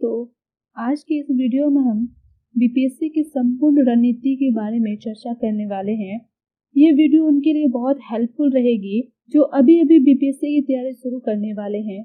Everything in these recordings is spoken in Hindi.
तो आज की इस वीडियो में हम बीपीएससी की संपूर्ण रणनीति के बारे में चर्चा करने वाले हैं। ये वीडियो उनके लिए बहुत हेल्पफुल रहेगी जो अभी अभी बीपीएससी की तैयारी शुरू करने वाले हैं,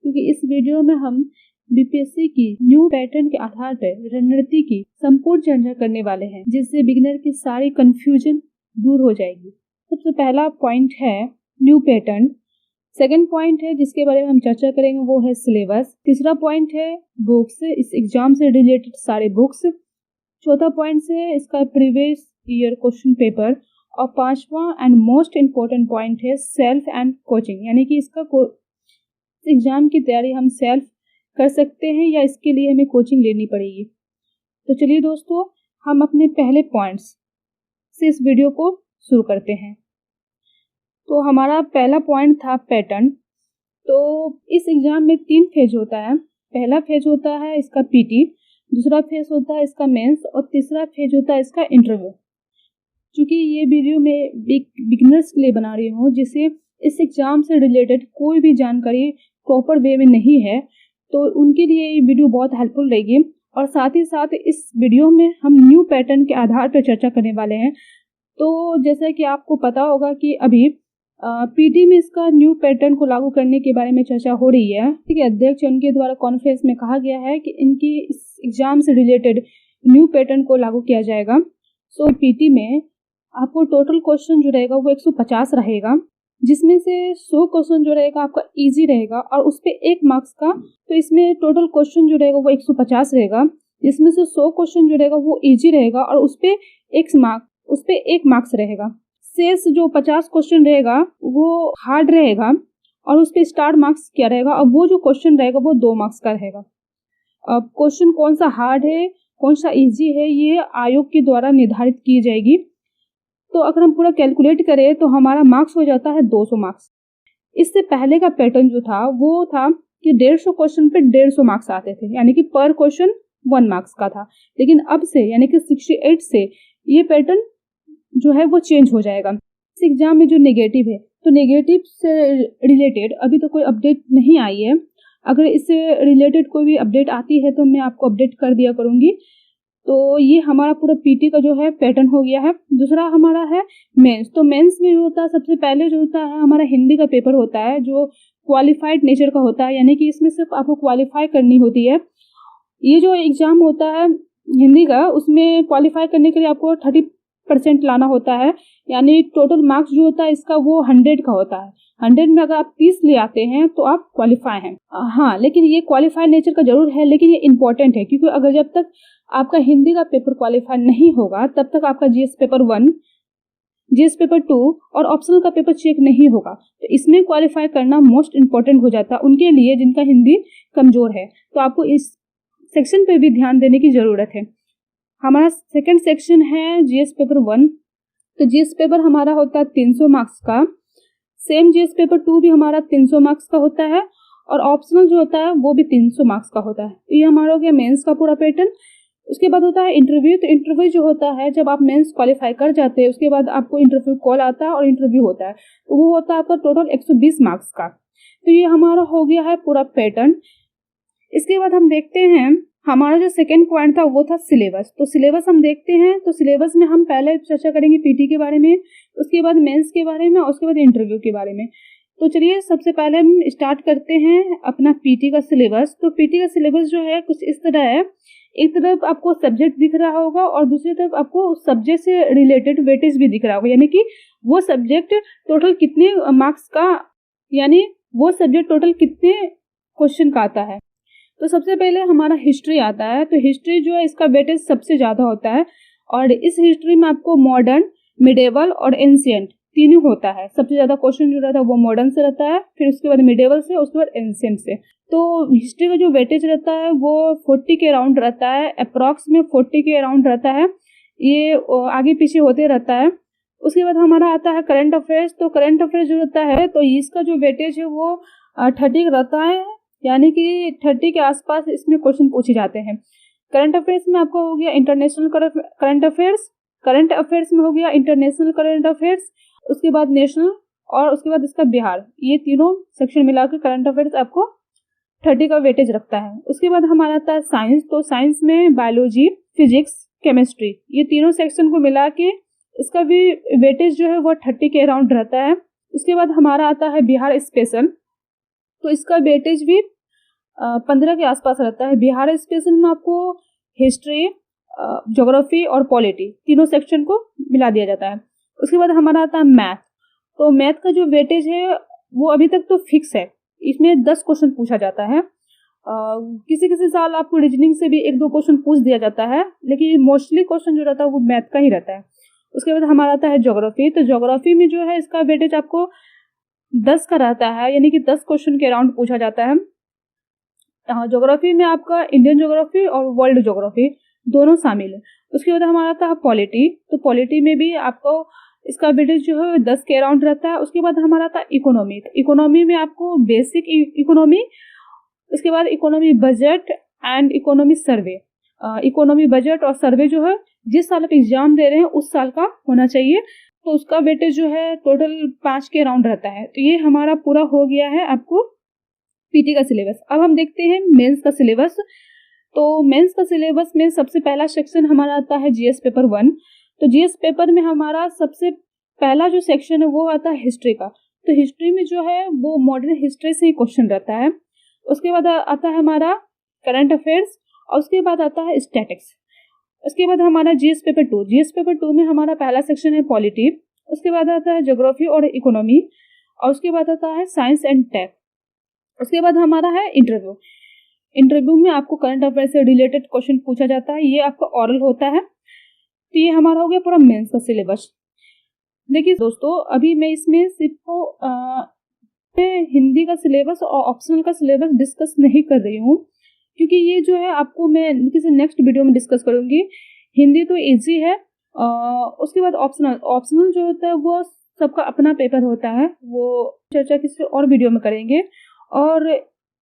क्योंकि इस वीडियो में हम बीपीएससी की न्यू पैटर्न के आधार पर रणनीति की संपूर्ण चर्चा करने वाले हैं, जिससे बिगिनर की सारी कंफ्यूजन दूर हो जाएगी। सबसे पहला पॉइंट है न्यू पैटर्न। सेकंड पॉइंट है जिसके बारे में हम चर्चा करेंगे वो है सिलेबस। तीसरा पॉइंट है बुक्स, इस एग्जाम से रिलेटेड सारे बुक्स। चौथा पॉइंट है इसका प्रीवियस ईयर क्वेश्चन पेपर। और पांचवा एंड मोस्ट इम्पोर्टेंट पॉइंट है सेल्फ एंड कोचिंग, यानी कि इसका एग्जाम की तैयारी हम सेल्फ कर सकते हैं या इसके लिए हमें कोचिंग लेनी पड़ेगी। तो चलिए दोस्तों, हम अपने पहले पॉइंट्स से इस वीडियो को शुरू करते हैं। तो हमारा पहला पॉइंट था पैटर्न। तो इस एग्जाम में 3 फेज होता है। पहला फेज होता है इसका पीटी, दूसरा फेज होता है इसका मेंस और तीसरा फेज होता है इसका इंटरव्यू। क्योंकि ये वीडियो मैं बिगिनर्स के लिए बना रही हूँ जिसे इस एग्जाम से रिलेटेड कोई भी जानकारी प्रॉपर वे में नहीं है, तो उनके लिए ये वीडियो बहुत हेल्पफुल रहेगी। और साथ ही साथ इस वीडियो में हम न्यू पैटर्न के आधार पर चर्चा करने वाले हैं। तो जैसा कि आपको पता होगा कि अभी पीटी में इसका न्यू पैटर्न को लागू करने के बारे में चर्चा हो रही है। ठीक है, अध्यक्ष उनके द्वारा कॉन्फ्रेंस में कहा गया है कि इनकी इस एग्जाम से रिलेटेड न्यू पैटर्न को लागू किया जाएगा। सो पीटी में आपको टोटल क्वेश्चन जो रहेगा वो 150 रहेगा, जिसमें से 100 क्वेश्चन जो रहेगा आपका इजी रहेगा और उस पर 1 मार्क्स का। तो इसमें टोटल क्वेश्चन जो रहेगा वो 150 रहेगा, जिसमें से 100 क्वेश्चन जो रहेगा वो इजी रहेगा और उस पर 1 मार्क्स रहेगा। शेष जो 50 क्वेश्चन रहेगा वो हार्ड रहेगा और उस पर स्टार मार्क्स क्या रहेगा, और वो जो क्वेश्चन रहेगा वो 2 मार्क्स का रहेगा। अब क्वेश्चन कौन सा हार्ड है कौन सा इजी है ये आयोग के द्वारा निर्धारित की जाएगी। तो अगर हम पूरा कैलकुलेट करें तो हमारा मार्क्स हो जाता है 200 मार्क्स। इससे पहले का पैटर्न जो था वो था कि 150 क्वेश्चन पे 150 मार्क्स आते थे, यानी कि पर क्वेश्चन 1 मार्क्स का था। लेकिन अब से यानी कि 68 से ये पैटर्न जो है वो चेंज हो जाएगा। इस एग्जाम में जो नेगेटिव है, तो नेगेटिव से रिलेटेड अभी तो कोई अपडेट नहीं आई है। अगर इससे रिलेटेड कोई भी अपडेट आती है तो मैं आपको अपडेट कर दिया करूंगी। तो ये हमारा पूरा पीटी का जो है पैटर्न हो गया है। दूसरा हमारा है मेंस। तो मेंस में जो होता है सबसे पहले जो होता है हमारा हिंदी का पेपर होता है जो क्वालिफाइड नेचर का होता है, यानी कि इसमें सिर्फ आपको क्वालिफाई करनी होती है। ये जो एग्जाम होता है हिंदी का, उसमें क्वालिफाई करने के लिए आपको 30% लाना होता है, यानी टोटल मार्क्स जो होता है इसका वो 100 का होता है। 100 में अगर आप 30 ले आते हैं तो आप क्वालिफाई हैं। हाँ, लेकिन ये क्वालिफाई नेचर का जरूर है, लेकिन ये इंपॉर्टेंट है, क्योंकि अगर जब तक आपका हिंदी का पेपर क्वालिफाई नहीं होगा तब तक आपका जीएस पेपर 1, जीएस पेपर 2 और ऑप्शनल का पेपर चेक नहीं होगा। तो इसमें क्वालिफाई करना मोस्ट इंपॉर्टेंट हो जाता है उनके लिए जिनका हिंदी कमजोर है। तो आपको इस सेक्शन पे भी ध्यान देने की जरूरत है। हमारा सेकंड सेक्शन है जीएस पेपर 1। तो जीएस पेपर हमारा होता है 300 मार्क्स का। सेम जीएस पेपर 2 भी हमारा 300 मार्क्स का होता है और ऑप्शनल जो होता है वो भी 300 मार्क्स का होता है। तो ये हमारा हो गया मेंस का पूरा पैटर्न। उसके बाद होता है इंटरव्यू। तो इंटरव्यू जो होता है जब आप मेंस क्वालिफाई कर जाते हैं उसके बाद आपको इंटरव्यू कॉल आता है और इंटरव्यू होता है, तो वो होता है आपका टोटल 120 मार्क्स का। तो ये हमारा हो गया है पूरा पैटर्न। इसके बाद हम देखते हैं हमारा जो सेकंड पॉइंट था वो था सिलेबस। तो सिलेबस हम देखते हैं। तो सिलेबस में हम पहले चर्चा करेंगे पीटी के बारे में, उसके बाद मेंस के बारे में और उसके बाद इंटरव्यू के बारे में। तो चलिए सबसे पहले हम स्टार्ट करते हैं अपना पीटी का सिलेबस। तो पीटी का सिलेबस जो है कुछ इस तरह है। एक तरफ आपको सब्जेक्ट दिख रहा होगा और दूसरी तरफ आपको सब्जेक्ट से रिलेटेड वेटेज भी दिख रहा होगा, यानी कि वो सब्जेक्ट टोटल कितने मार्क्स का, यानी वो सब्जेक्ट टोटल कितने क्वेश्चन का आता है। तो सबसे पहले हमारा हिस्ट्री आता है। तो हिस्ट्री जो है इसका वेटेज सबसे ज़्यादा होता है और इस हिस्ट्री में आपको मॉडर्न, मिडेवल और एंशिएंट तीनों होता है। सबसे ज़्यादा क्वेश्चन जो रहता है वो मॉडर्न से रहता है, फिर उसके बाद मिडेवल से, उसके बाद एंशिएंट से। तो हिस्ट्री का जो वेटेज रहता है वो 40 के अराउंड रहता है, अप्रॉक्स में 40 के अराउंड रहता है। ये आगे पीछे होते रहता है। उसके बाद हमारा आता है करंट अफेयर्स। तो करंट अफेयर्स जो रहता है तो इसका जो वेटेज है वो 30 रहता है, यानी कि 30 के आसपास इसमें क्वेश्चन पूछे जाते हैं। करंट अफेयर्स में आपको हो गया international current affairs, current affairs में हो गया इंटरनेशनल करंट अफेयर्स, उसके बाद नेशनल और उसके बाद इसका बिहार। ये तीनों सेक्शन मिलाकर करंट अफेयर्स आपको 30 का वेटेज रखता है। उसके बाद हमारा आता है साइंस, तो साइंस में बायोलॉजी, फिजिक्स, केमिस्ट्री, ये तीनों सेक्शन को मिला के इसका भी वेटेज जो है वो 30 के अराउंड रहता है। उसके बाद हमारा आता है बिहार स्पेशल, तो इसका वेटेज भी 15 के आसपास रहता है। बिहार स्पेशल में आपको हिस्ट्री, ज्योग्राफी और पॉलिटी तीनों सेक्शन को मिला दिया जाता है। उसके बाद हमारा आता है मैथ, तो मैथ का जो वेटेज है वो अभी तक तो फिक्स है, इसमें 10 क्वेश्चन पूछा जाता है। किसी किसी साल आपको रीजनिंग से भी 1-2 क्वेश्चन पूछ दिया जाता है, लेकिन मोस्टली क्वेश्चन जो रहता है वो मैथ का ही रहता है। उसके बाद हमारा आता है ज्योग्राफी, तो ज्योग्राफी में जो है इसका वेटेज आपको 10 का रहता है, यानी कि 10 क्वेश्चन के अराउंड पूछा जाता है। ज्योग्राफी में आपका इंडियन ज्योग्राफी और वर्ल्ड ज्योग्राफी दोनों शामिल है। उसके बाद हमारा आता है पॉलिटी, तो पॉलिटी में भी आपको इसका वेटेज जो है 10 के अराउंड रहता है। उसके बाद हमारा आता है इकोनॉमी, तो इकोनॉमी में आपको बेसिक इकोनॉमी, उसके बाद economy budget and economy survey. Economy budget और सर्वे जो है जिस साल आप एग्जाम दे रहे हैं उस साल का होना चाहिए, तो उसका वेटेज जो है टोटल 5 के अराउंड रहता है। तो ये हमारा पूरा हो गया है आपको पीटी का सिलेबस। अब हम देखते हैं मेंस का सिलेबस। तो मेंस का सिलेबस में सबसे पहला सेक्शन हमारा आता है जीएस पेपर 1। तो जीएस पेपर में हमारा सबसे पहला जो सेक्शन है वो आता है हिस्ट्री का। तो हिस्ट्री में जो है वो मॉडर्न हिस्ट्री से ही क्वेश्चन रहता है। उसके बाद आता है हमारा करंट अफेयर्स और उसके बाद आता है स्टैटिक्स। उसके बाद हमारा जीएस पेपर 2। जीएस पेपर 2 में हमारा पहला सेक्शन है पॉलिटी, उसके बाद आता है ज्योग्राफी और इकोनॉमी, और उसके बाद आता है साइंस एंड टेक। उसके बाद हमारा है इंटरव्यू। इंटरव्यू में आपको करंट अफेयर से रिलेटेड क्वेश्चन पूछा जाता है, ये आपका ऑरल होता है। तो ये हमारा हो गया पूरा मेंस का सिलेबस। देखिए दोस्तों, अभी मैं इसमें सिर्फ हिंदी का सिलेबस और ऑप्शनल का सिलेबस डिस्कस नहीं कर रही हूँ, क्योंकि ये जो है आपको मैं किसी नेक्स्ट वीडियो में डिस्कस करूंगी। हिंदी तो इजी है, उसके बाद ऑप्शनल जो होता है वो सबका अपना पेपर होता है, वो चर्चा किसी और वीडियो में करेंगे। और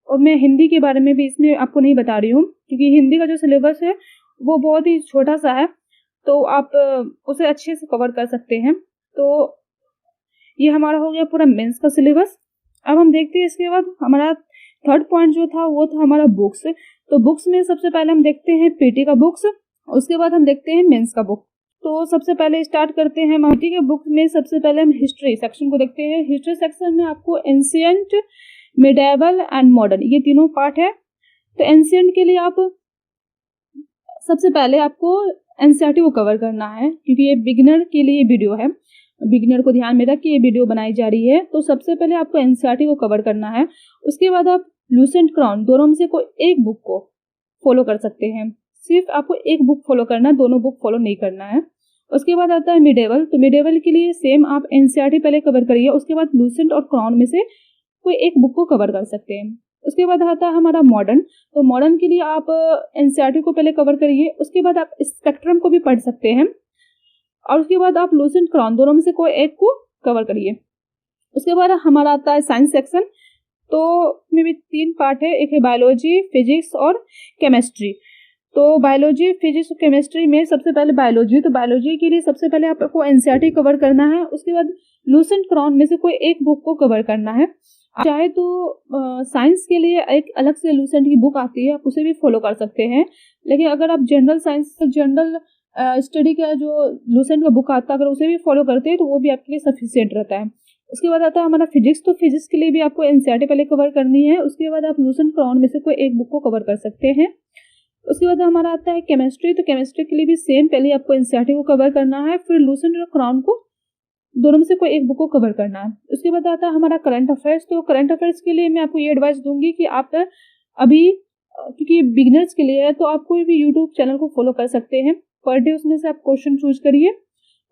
मैं हिंदी के बारे में भी इसमें आपको नहीं बता रही हूँ, क्योंकि हिंदी का जो सिलेबस है वो बहुत ही छोटा सा है, तो आप उसे अच्छे से कवर कर सकते हैं। तो ये हमारा हो गया पूरा मेंस का सिलेबस। अब हम देखते हैं इसके बाद हमारा थर्ड पॉइंट जो था वो था हमारा बुक्स। तो बुक्स में सबसे पहले हम देखते हैं पीटी का बुक्स, उसके बाद हम देखते हैं मेंस का बुक। तो सबसे पहले स्टार्ट करते हैं पीटी के बुक में। सबसे पहले हम हिस्ट्री सेक्शन को देखते हैं। हिस्ट्री सेक्शन में आपको एंशिएंट, मिडेवल एंड मॉडर्न, ये तीनों पार्ट है। तो एंशिएंट के लिए आप सबसे पहले आपको एनसीईआरटी को कवर करना है, क्योंकि ये बिगिनर के लिए वीडियो है, बिगिनर को ध्यान में रख के ये वीडियो बनाई जा रही है। तो सबसे पहले आपको एनसीईआरटी को कवर करना है। उसके बाद आप लूसेंट क्राउन, दोनों में से कोई एक बुक को फॉलो कर सकते हैं। सिर्फ आपको एक बुक फॉलो करना है, दोनों बुक फॉलो नहीं करना है। उसके बाद आता है मिडेवल। तो मिडेवल के लिए सेम आप एनसीईआरटी पहले कवर करिए, उसके बाद लूसेंट और क्राउन में से कोई एक बुक को कवर कर सकते हैं। उसके बाद आता है हमारा मॉडर्न। तो मॉडर्न के लिए आप एनसीईआरटी को पहले कवर करिए, उसके बाद आप स्पेक्ट्रम को भी पढ़ सकते हैं, और उसके बाद आप लूसेंट क्राउन, दोनों में से कोई एक को कवर करिए। उसके बाद हमारा आता है साइंस सेक्शन। तो इसमें भी 3 पार्ट है, एक है बायोलॉजी, फिजिक्स और केमिस्ट्री। तो बायोलॉजी, फिजिक्स और केमिस्ट्री में सबसे पहले बायोलॉजी। तो बायोलॉजी के लिए सबसे पहले आपको एनसीईआरटी कवर करना है, उसके बाद लूसेंट क्राउन में से कोई एक बुक को कवर करना है। चाहे तो साइंस के लिए एक अलग से लूसेंट की बुक आती है, आप उसे भी फॉलो कर सकते हैं। लेकिन अगर आप जनरल साइंस, जनरल स्टडी का जो लूसेंट का बुक आता है, अगर उसे भी फॉलो करते हैं तो वो भी आपके लिए सफिशिएंट रहता है। उसके बाद आता है हमारा फिजिक्स। तो फिजिक्स के लिए भी आपको एनसीईआरटी पहले कवर करनी है, उसके बाद आप लूसेंट क्राउन में से कोई एक बुक को कवर कर सकते हैं। उसके बाद हमारा आता है केमिस्ट्री। तो केमिस्ट्री के लिए भी सेम, पहले आपको एनसीईआरटी को कवर करना है, फिर लूसेंट और क्राउन को, दोनों में से कोई एक बुक को कवर करना है। उसके बाद आता है हमारा करंट अफेयर्स। तो करंट अफेयर्स के लिए मैं आपको ये एडवाइस दूंगी कि आप अभी, क्योंकि बिगिनर्स के लिए है, तो आप कोई भी यूट्यूब चैनल को फॉलो कर सकते हैं। पर डे उसमें से आप क्वेश्चन चूज करिए,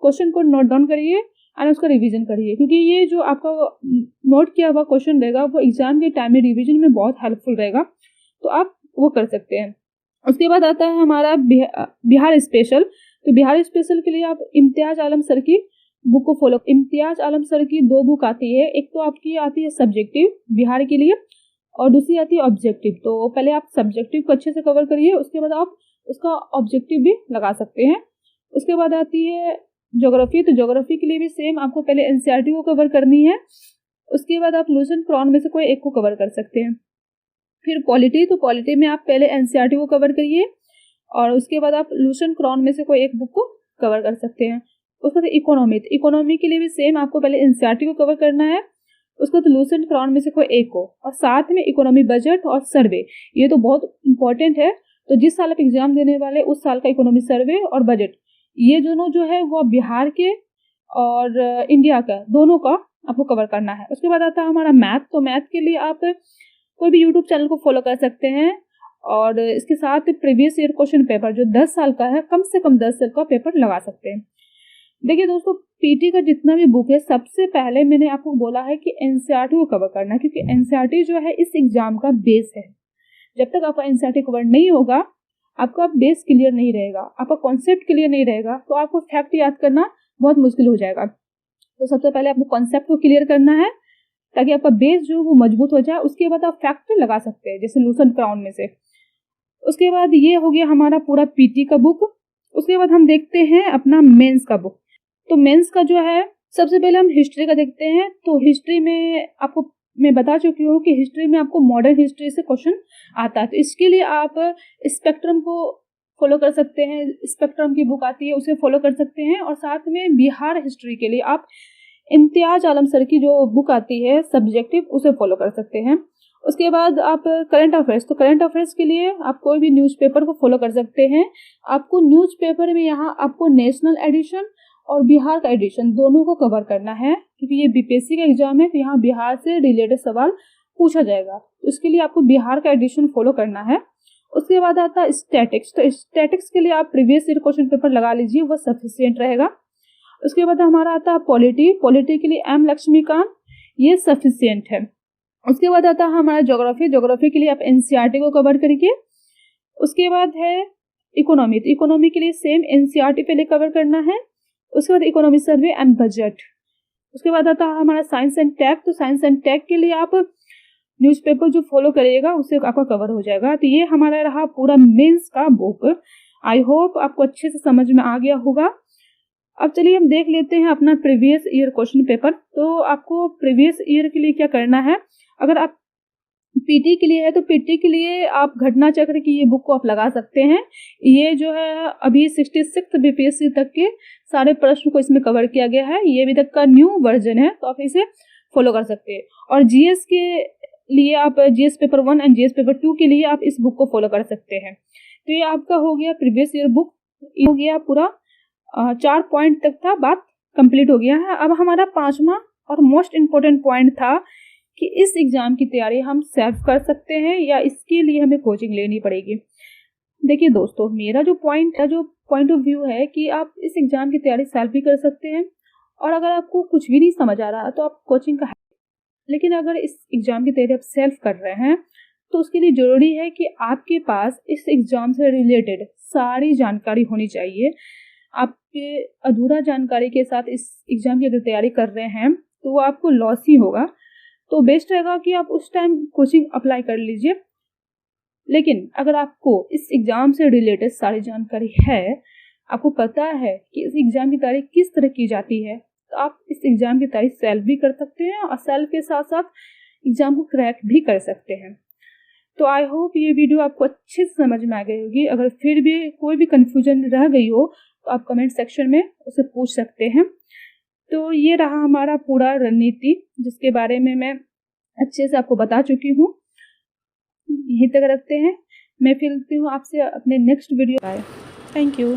क्वेश्चन को नोट डाउन करिए और उसका रिवीजन करिए, क्योंकि ये जो आपका नोट किया हुआ क्वेश्चन रहेगा वो एग्जाम के टाइम में रिवीजन में बहुत हेल्पफुल रहेगा, तो आप वो कर सकते हैं। उसके बाद आता है हमारा बिहार स्पेशल। तो बिहार स्पेशल के लिए आप इम्तियाज आलम सर की बुक को फॉलो। इम्तियाज आलम सर की 2 बुक आती है, एक तो आपकी आती है सब्जेक्टिव बिहार के लिए, और दूसरी आती है ऑब्जेक्टिव। तो पहले आप सब्जेक्टिव को अच्छे से कवर करिए, उसके बाद आप उसका ऑब्जेक्टिव भी लगा सकते हैं। उसके बाद आती है ज्योग्राफी। तो ज्योग्राफी के लिए भी सेम, आपको पहले एनसीईआरटी को कवर करनी है, उसके बाद आप लूसेंट क्राउन में से कोई एक को कवर कर सकते हैं। फिर पॉलिटी, तो पॉलिटी में आप पहले एनसीईआरटी को कवर करिए और उसके बाद आप लुसेंट क्रॉन में से कोई एक बुक को कवर कर सकते हैं। उसके बाद इकोनॉमी, तो इकोनॉमी के लिए भी सेम आपको पहले एनसीईआरटी को कवर करना है, उसको तो लुसेंट क्रॉन में से कोई एक को, और साथ में इकोनॉमी बजट और सर्वे, ये तो बहुत इंपॉर्टेंट है। तो जिस साल आप एग्जाम देने वाले उस साल का इकोनॉमी सर्वे और बजट, ये दोनों जो है वो बिहार के और इंडिया का दोनों का आपको कवर करना है। उसके बाद आता है हमारा मैथ, तो मैथ के लिए आप कोई भी यूट्यूब चैनल को फॉलो कर सकते हैं और इसके साथ प्रीवियस ईयर क्वेश्चन पेपर जो 10 साल का है, कम से कम 10 साल का पेपर लगा सकते हैं। देखिए दोस्तों, पीटी का जितना भी बुक है, सबसे पहले मैंने आपको बोला है कि एनसीईआरटी को कवर करना है, क्योंकि एनसीईआरटी जो है इस एग्जाम का बेस है। जब तक आपका एनसीईआरटी कवर नहीं होगा, आपका बेस क्लियर नहीं रहेगा, आपका कॉन्सेप्ट क्लियर नहीं रहेगा, तो आपको फैक्ट याद करना बहुत मुश्किल हो जाएगा। तो सबसे पहले आपको कॉन्सेप्ट को क्लियर करना है ताकि आपका बेस जो वो मजबूत हो जाए। उसके बाद आप फैक्ट लगा सकते हैं, जैसे लुसेंट क्रॉन में से। उसके बाद ये हो गया हमारा पूरा पीटी का बुक। उसके बाद हम देखते हैं अपना मेंस का बुक। तो मेंस का जो है, सबसे पहले हम हिस्ट्री का देखते हैं। तो हिस्ट्री में आपको मैं बता चुकी हूँ कि हिस्ट्री में आपको मॉडर्न हिस्ट्री से क्वेश्चन आता है, तो इसके लिए आप स्पेक्ट्रम को फॉलो कर सकते हैं। स्पेक्ट्रम की बुक आती है, उसे फॉलो कर सकते हैं। और साथ में बिहार हिस्ट्री के लिए आप इम्तियाज आलम सर की जो बुक आती है सब्जेक्टिव, उसे फॉलो कर सकते हैं। उसके बाद आप करंट अफेयर्स, तो करंट अफेयर्स के लिए आप कोई भी न्यूज़पेपर को फॉलो कर सकते हैं। आपको न्यूज़पेपर में यहाँ आपको नेशनल एडिशन और बिहार का एडिशन दोनों को कवर करना है, क्योंकि ये बीपीएससी का एग्जाम है, तो यहाँ बिहार से रिलेटेड सवाल पूछा जाएगा। तो इसके लिए आपको बिहार का एडिशन फॉलो करना है। उसके बाद आता है स्टैटिक्स, तो स्टैटिक्स के लिए आप प्रीवियस ईयर क्वेश्चन पेपर लगा लीजिए, वो सफिशियंट रहेगा। उसके बाद हमारा आता है पॉलिटी, पॉलिटी के लिए एम लक्ष्मीकांत, ये सफिशियंट है। उसके बाद आता है हमारा ज्योग्राफी, ज्योग्राफी के लिए आप एनसीईआरटी को कवर करिए। उसके बाद है इकोनॉमी, तो इकोनॉमी के लिए सेम एनसीईआरटी पहले कवर करना है। उसके बाद इकोनॉमी सर्वे एंड बजट। उसके बाद आता है हमारा साइंस एंड टेक, तो साइंस एंड टेक के लिए आप न्यूज़पेपर जो फॉलो करिएगा उससे आपका कवर हो जाएगा। तो ये हमारा रहा पूरा मेंस का बुक। आई होप आपको अच्छे से समझ में आ गया होगा। अब चलिए हम देख लेते हैं अपना प्रीवियस ईयर क्वेश्चन पेपर। तो आपको प्रीवियस ईयर के लिए क्या करना है, अगर आप पीटी के लिए है तो पीटी के लिए आप घटना चक्र की ये बुक को आप लगा सकते हैं। ये जो है अभी 66 बीपीएससी तक के सारे प्रश्न को इसमें कवर किया गया है। ये अभी तक का न्यू वर्जन है, तो आप इसे फॉलो कर सकते हैं। और जीएस के लिए आप GS paper 1 and GS paper 2 के लिए आप इस बुक को फॉलो कर सकते हैं। तो ये आपका हो गया प्रीवियस ईयर बुक, हो गया पूरा 4 पॉइंट तक था, बात कंप्लीट हो गया है। अब हमारा 5वां और मोस्ट इम्पोर्टेंट पॉइंट था कि इस एग्जाम की तैयारी हम सेल्फ कर सकते हैं या इसके लिए हमें कोचिंग लेनी पड़ेगी। देखिए दोस्तों, मेरा जो पॉइंट ऑफ व्यू है कि आप इस एग्जाम की तैयारी सेल्फ भी कर सकते हैं, और अगर आपको कुछ भी नहीं समझ आ रहा तो आप कोचिंग का, लेकिन अगर इस एग्जाम की तैयारी आप सेल्फ कर रहे हैं तो उसके लिए जरूरी है कि आपके पास इस एग्जाम से रिलेटेड सारी जानकारी होनी चाहिए। आपके अधूरा जानकारी के साथ इस एग्जाम की अगर तैयारी कर रहे हैं तो वो आपको लॉस ही होगा। तो बेस्ट रहेगा कि आप उस टाइम कोचिंग अप्लाई कर लीजिए। लेकिन अगर आपको इस एग्जाम से रिलेटेड सारी जानकारी है, आपको पता है कि इस एग्जाम की तैयारी किस तरह की जाती है, तो आप इस एग्जाम की तैयारी सेल्फ भी कर सकते हैं और सेल्फ के साथ साथ एग्जाम को क्रैक भी कर सकते हैं। तो आई होप ये वीडियो आपको अच्छे से समझ में आ गई होगी। अगर फिर भी कोई भी कंफ्यूजन रह गई हो तो आप कमेंट सेक्शन में उसे पूछ सकते हैं। तो ये रहा हमारा पूरा रणनीति, जिसके बारे में मैं अच्छे से आपको बता चुकी हूँ। यहीं तक रखते हैं, मैं फिर मिलती हूँ आपसे अपने next video. Bye, thank you.